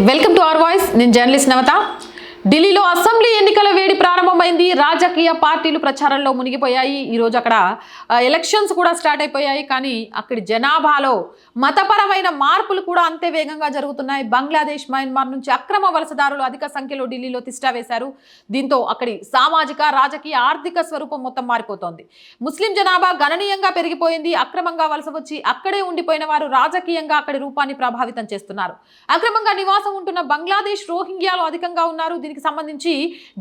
Welcome to our voice. నేను journalist నవత. ఢిల్లీలో assembly ఎన్నికల వేడి ప్రారంభమైంది. రాజకీయ పార్టీలు ప్రచారంలో మునిగిపోయాయి. ఈరోజు అక్కడ ఎలక్షన్స్ కూడా స్టార్ట్ అయిపోయాయి. కానీ అక్కడి జనాభాలో మతపరమైన మార్పులు కూడా అంతే వేగంగా జరుగుతున్నాయి. బంగ్లాదేశ్, మయన్మార్ నుంచి అక్రమ వలసదారులు అధిక సంఖ్యలో ఢిల్లీలో తిష్టా వేశారు. దీంతో అక్కడి సామాజిక, రాజకీయ, ఆర్థిక స్వరూపం మొత్తం మారిపోతోంది. ముస్లిం జనాభా గణనీయంగా పెరిగిపోయింది. అక్రమంగా వలస వచ్చి అక్కడే ఉండిపోయిన వారు రాజకీయంగా అక్కడి రూపాన్ని ప్రభావితం చేస్తున్నారు. అక్రమంగా నివాసం ఉంటున్న బంగ్లాదేశ్ రోహింగ్యాలు అధికంగా ఉన్నారు. దీనికి సంబంధించి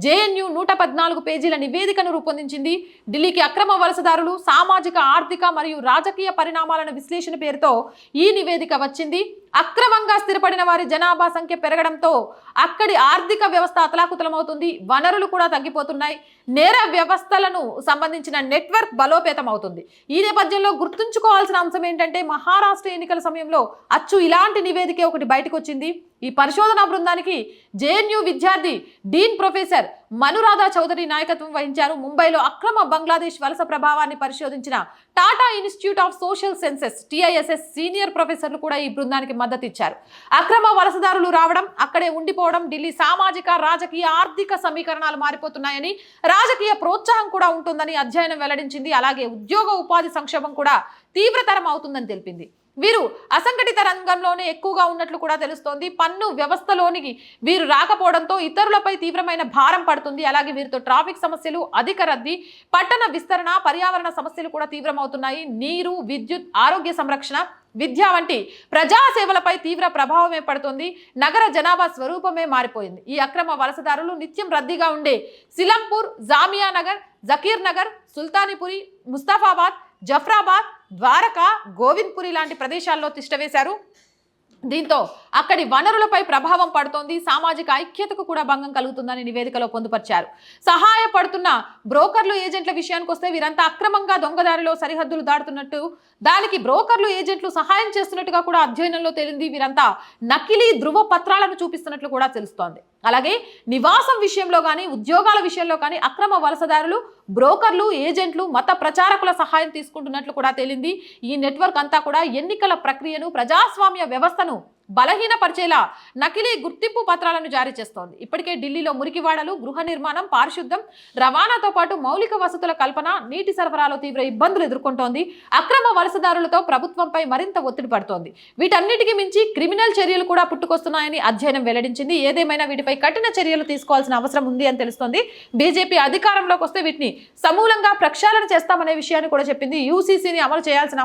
జేఎన్యూ 114 పేజీల నివేదికను రూపొందించింది. ఢిల్లీకి అక్రమ వలసదారులు, సామాజిక, ఆర్థిక మరియు రాజకీయ పరిణామాలను విశ్లేషణ పేరుతో ఈ నివేదిక వచ్చింది. అక్రమంగా స్థిరపడిన వారి జనాభా సంఖ్య పెరగడంతో అక్కడి ఆర్థిక వ్యవస్థ అతలాకుతలమవుతుంది. వనరులు కూడా తగ్గిపోతున్నాయి. నేర వ్యవస్థలను సంబంధించిన నెట్వర్క్ బలోపేతం అవుతుంది. ఈ నేపథ్యంలో గుర్తుంచుకోవాల్సిన అంశం ఏంటంటే, మహారాష్ట్ర ఎన్నికల సమయంలో అచ్చు ఇలాంటి నివేదిక ఒకటి బయటకు వచ్చింది. ఈ పరిశోధనా బృందానికి జేఎన్యూ విద్యార్థి డీన్ ప్రొఫెసర్ మనురాధా చౌదరి నాయకత్వం వహించారు. ముంబైలో అక్రమ బంగ్లాదేశ్ వలస ప్రభావాన్ని పరిశోధించిన Tata institute of social sciences TISS senior ప్రొఫెసర్లు కూడా ఈ బృందానికి మద్దతు ఇచ్చారు. అక్రమ వలసదారులు రావడం, అక్కడే ఉండిపోవడం, ఢిల్లీ సామాజిక, రాజకీయ, ఆర్థిక సమీకరణాలు మారిపోతున్నాయని, రాజకీయ ప్రోత్సాహం కూడా ఉంటుందని అధ్యయనం వెల్లడించింది. అలాగే ఉద్యోగ ఉపాధి సంక్షోభం కూడా తీవ్రతరం అవుతుందని తెలిపింది. వీరు అసంఘటిత రంగంలోనే ఎక్కువగా ఉన్నట్లు కూడా తెలుస్తోంది. పన్ను వ్యవస్థలోనికి వీరు రాకపోవడంతో ఇతరులపై తీవ్రమైన భారం పడుతుంది. అలాగే వీరితో ట్రాఫిక్ సమస్యలు, అధిక రద్దీ, పట్టణ విస్తరణ, పర్యావరణ సమస్యలు కూడా తీవ్రమవుతున్నాయి. నీరు, విద్యుత్, ఆరోగ్య సంరక్షణ, విద్య వంటి ప్రజాసేవలపై తీవ్ర ప్రభావం ఏర్పడుతుంది. నగర జనాభా స్వరూపమే మారిపోయింది. ఈ అక్రమ వలసదారులు నిత్యం రద్దీగా ఉండే సిలంపూర్, జామియా నగర్, జకీర్ నగర్, సుల్తానీపురి, ముస్తాఫాబాద్, జఫ్రాబాద్, ద్వారకా, గోవింద్పురి లాంటి ప్రదేశాల్లో తిష్టవేశారు. దీంతో అక్కడి వనరులపై ప్రభావం పడుతోంది. సామాజిక ఐక్యతకు కూడా భంగం కలుగుతుందని నివేదికలో పొందుపరిచారు. సహాయపడుతున్న బ్రోకర్లు, ఏజెంట్ల విషయానికి వస్తే వీరంతా అక్రమంగా దొంగదారిలో సరిహద్దులు దాటుతున్నట్టు, దానికి బ్రోకర్లు, ఏజెంట్లు సహాయం చేస్తున్నట్టుగా కూడా అధ్యయనంలో తేలింది. వీరంతా నకిలీ ధృవ పత్రాలను చూపిస్తున్నట్లు కూడా తెలుస్తోంది. అలాగే నివాసం విషయంలో కానీ, ఉద్యోగాల విషయంలో కానీ అక్రమ వలసదారులు, బ్రోకర్లు, ఏజెంట్లు, మత ప్రచారకుల సహాయం తీసుకుంటున్నట్లు కూడా తేలింది. ఈ నెట్వర్క్ అంతా కూడా ఎన్నికల ప్రక్రియను, ప్రజాస్వామ్య వ్యవస్థను బలహీనపరిచేలా నకిలీ గుర్తింపు పత్రాలను జారీ చేస్తోంది. ఇప్పటికే ఢిల్లీలో మురికివాడలు, గృహ నిర్మాణం, పారిశుద్ధ్యం, రవాణాతో పాటు మౌలిక వసతుల కల్పన, నీటి సరఫరాలో తీవ్ర ఇబ్బందులు ఎదుర్కొంటోంది. అక్రమ వలసదారులతో ప్రభుత్వంపై మరింత ఒత్తిడి పడుతోంది. వీటన్నిటికీ మించి క్రిమినల్ చర్యలు కూడా పుట్టుకొస్తున్నాయని అధ్యయనం వెల్లడించింది. ఏదేమైనా వీటిపై కఠిన చర్యలు తీసుకోవాల్సిన అవసరం ఉంది అని తెలుస్తోంది. బీజేపీ అధికారంలోకి వస్తే వీటిని సమూలంగా ప్రక్షాళన చేస్తామనే విషయాన్ని కూడా చెప్పింది. యూసీసీని అమలు చేయాల్సిన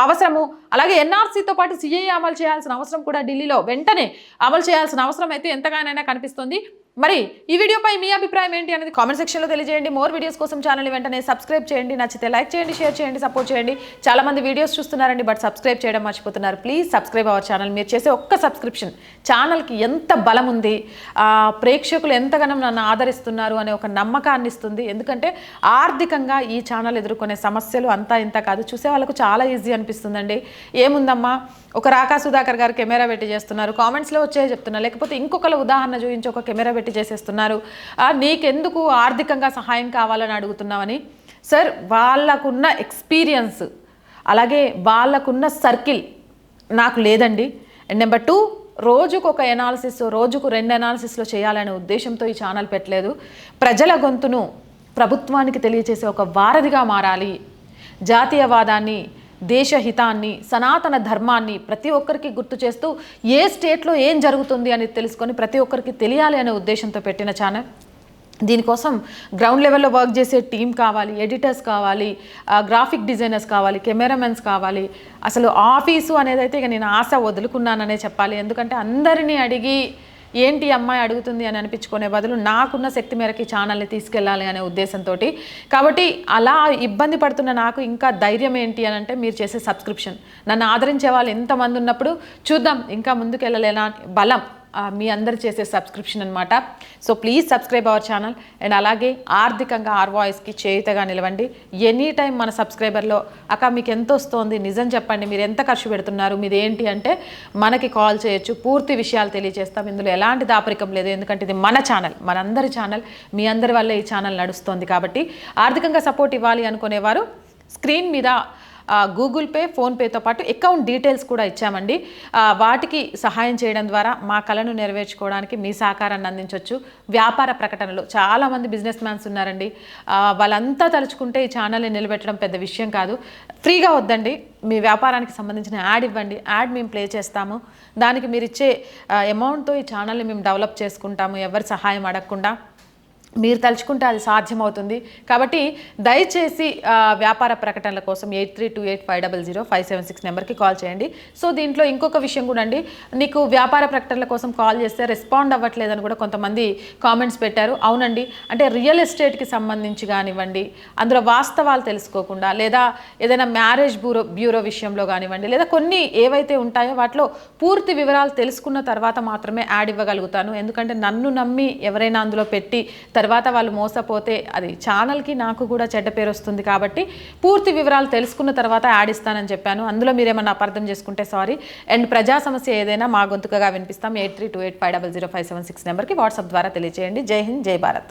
అవసరము, అలాగే NRCతో పాటు CAA అమలు చేయాల్సిన అవసరం కూడా ఢిల్లీలో వెంటనే అమలు చేయాల్సిన అవసరం అయితే ఎంతగానైనా కనిపిస్తుంది. మరి ఈ వీడియోపై మీ అభిప్రాయం ఏంటి అనేది కామెంట్ సెక్షన్లో తెలియజేయండి. మోర్ వీడియోస్ కోసం ఛానల్ని వెంటనే సబ్స్క్రైబ్ చేయండి. నచ్చితే లైక్ చేయండి, షేర్ చేయండి, సపోర్ట్ చేయండి. చాలా మంది వీడియోస్ చూస్తున్నారండి, బట్ సబ్స్క్రైబ్ చేయడం మర్చిపోతున్నారు. Please subscribe our channel. మీరు చేసే ఒక్క సబ్స్క్రిప్షన్ ఛానల్కి ఎంత బలం ఉంది, ప్రేక్షకులు ఎంతగానో నన్ను ఆదరిస్తున్నారు అనే ఒక నమ్మకాన్ని ఇస్తుంది. ఎందుకంటే ఆర్థికంగా ఈ ఛానల్ ఎదుర్కొనే సమస్యలు అంతా ఇంత కాదు. చూసే వాళ్ళకు చాలా ఈజీ అనిపిస్తుందండి. ఏముందమ్మా, ఒక రాకా సుధాకర్ గారు కెమెరా పెట్టి చేస్తున్నారు, కామెంట్స్లో వచ్చే చెప్తున్నారు, లేకపోతే ఇంకొకరు ఉదాహరణ చూపించి ఒక కెమెరా పెట్టి చేసేస్తున్నారు, నీకెందుకు ఆర్థికంగా సహాయం కావాలని అడుగుతున్నామని. సార్, వాళ్ళకున్న ఎక్స్పీరియన్స్, అలాగే వాళ్ళకున్న సర్కిల్ నాకు లేదండి. అండ్ నెంబర్ 2, రోజుకు ఒక ఎనాలిసిస్, రోజుకు 2 ఎనాలిసిస్లో చేయాలనే ఉద్దేశంతో ఈ ఛానల్ పెట్టలేదు. ప్రజల గొంతును ప్రభుత్వానికి తెలియజేసే ఒక వారధిగా మారాలి. జాతీయవాదాన్ని, దేశహితాన్ని, సనాతన ధర్మాన్ని ప్రతి ఒక్కరికి గుర్తు చేస్తూ ఏ స్టేట్లో ఏం జరుగుతుంది అని తెలుసుకొని ప్రతి ఒక్కరికి తెలియాలి అనే ఉద్దేశంతో పెట్టిన ఛానల్. దీనికోసం గ్రౌండ్ లెవెల్లో వర్క్ చేసే టీం కావాలి, ఎడిటర్స్ కావాలి, గ్రాఫిక్ డిజైనర్స్ కావాలి, కెమెరామెన్స్ కావాలి. అసలు ఆఫీసు అనేది అయితే ఇక నేను ఆశ వదులుకున్నాననే చెప్పాలి. ఎందుకంటే అందరినీ అడిగి ఏంటి అమ్మాయి అడుగుతుంది అని అనిపించుకునే బదులు నాకున్న శక్తి మేరకి ఛానల్ని తీసుకెళ్ళాలి అనే ఉద్దేశంతో. కాబట్టి అలా ఇబ్బంది పడుతున్న నాకు ఇంకా ధైర్యం ఏంటి అని అంటే, మీరు చేసే సబ్స్క్రిప్షన్. నన్ను ఆదరించే వాళ్ళు ఎంతమంది ఉన్నప్పుడు చూద్దాం ఇంకా ముందుకెళ్ళలేనా బలం మీ అందరు చేసే సబ్స్క్రిప్షన్ అనమాట. So please subscribe our channel. And అలాగే ఆర్థికంగా ఆర్ వాయిస్కి చేయుతగా నిలవండి. ఎనీ టైం మన సబ్స్క్రైబర్లో అక్క మీకు ఎంత వస్తుంది, నిజం చెప్పండి, మీరు ఎంత ఖర్చు పెడుతున్నారు, మీది ఏంటి అంటే మనకి కాల్ చేయొచ్చు. పూర్తి విషయాలు తెలియజేస్తాం. ఇందులో ఎలాంటి దాపరికం లేదు. ఎందుకంటే ఇది మన ఛానల్, మనందరి ఛానల్, మీ అందరి వల్ల ఈ ఛానల్ నడుస్తుంది. కాబట్టి ఆర్థికంగా సపోర్ట్ ఇవ్వాలి అనుకునేవారు స్క్రీన్ మీద గూగుల్ పే, ఫోన్పేతో పాటు అకౌంట్ డీటెయిల్స్ కూడా ఇచ్చామండి. వాటికి సహాయం చేయడం ద్వారా మా కళను నెరవేర్చుకోవడానికి మీ సహకారాన్ని అందించవచ్చు. వ్యాపార ప్రకటనలు చాలామంది బిజినెస్ మ్యాన్స్ ఉన్నారండి. వాళ్ళంతా తలుచుకుంటే ఈ ఛానల్ని నిలబెట్టడం పెద్ద విషయం కాదు. ఫ్రీగా వద్దండి, మీ వ్యాపారానికి సంబంధించిన యాడ్ ఇవ్వండి, యాడ్ మేము ప్లే చేస్తాము. దానికి మీరు ఇచ్చే అమౌంట్తో ఈ ఛానల్ని మేము డెవలప్ చేసుకుంటాము, ఎవరి సహాయం అడగకుండా. మీరు తలుచుకుంటే అది సాధ్యమవుతుంది. కాబట్టి దయచేసి వ్యాపార ప్రకటనల కోసం 8328500576 నెంబర్కి కాల్ చేయండి. సో దీంట్లో ఇంకొక విషయం కూడా అండి, నీకు వ్యాపార ప్రకటనల కోసం కాల్ చేస్తే రెస్పాండ్ అవ్వట్లేదని కూడా కొంతమంది కామెంట్స్ పెట్టారు. అవునండి, అంటే రియల్ ఎస్టేట్కి సంబంధించి కానివ్వండి, అందులో వాస్తవాలు తెలుసుకోకుండా, లేదా ఏదైనా మ్యారేజ్ బ్యూరో విషయంలో కానివ్వండి, లేదా కొన్ని ఏవైతే ఉంటాయో వాటిలో పూర్తి వివరాలు తెలుసుకున్న తర్వాత మాత్రమే యాడ్ ఇవ్వగలుగుతాను. ఎందుకంటే నన్ను నమ్మి ఎవరైనా అందులో పెట్టి తర్వాత వాళ్ళు మోసపోతే అది ఛానల్కి నాకు కూడా చెడ్డ పేరు వస్తుంది. కాబట్టి పూర్తి వివరాలు తెలుసుకున్న తర్వాత యాడ్ ఇస్తానని చెప్పాను. అందులో మీరేమన్నా అపార్థం చేసుకుంటే సారీ. అండ్ ప్రజా సమస్య ఏదైనా మా గొంతుకగా వినిపిస్తాం. 8328500576 నెంబర్కి వాట్సాప్ ద్వారా తెలియజేయండి. జై హింద్, జై భారత్.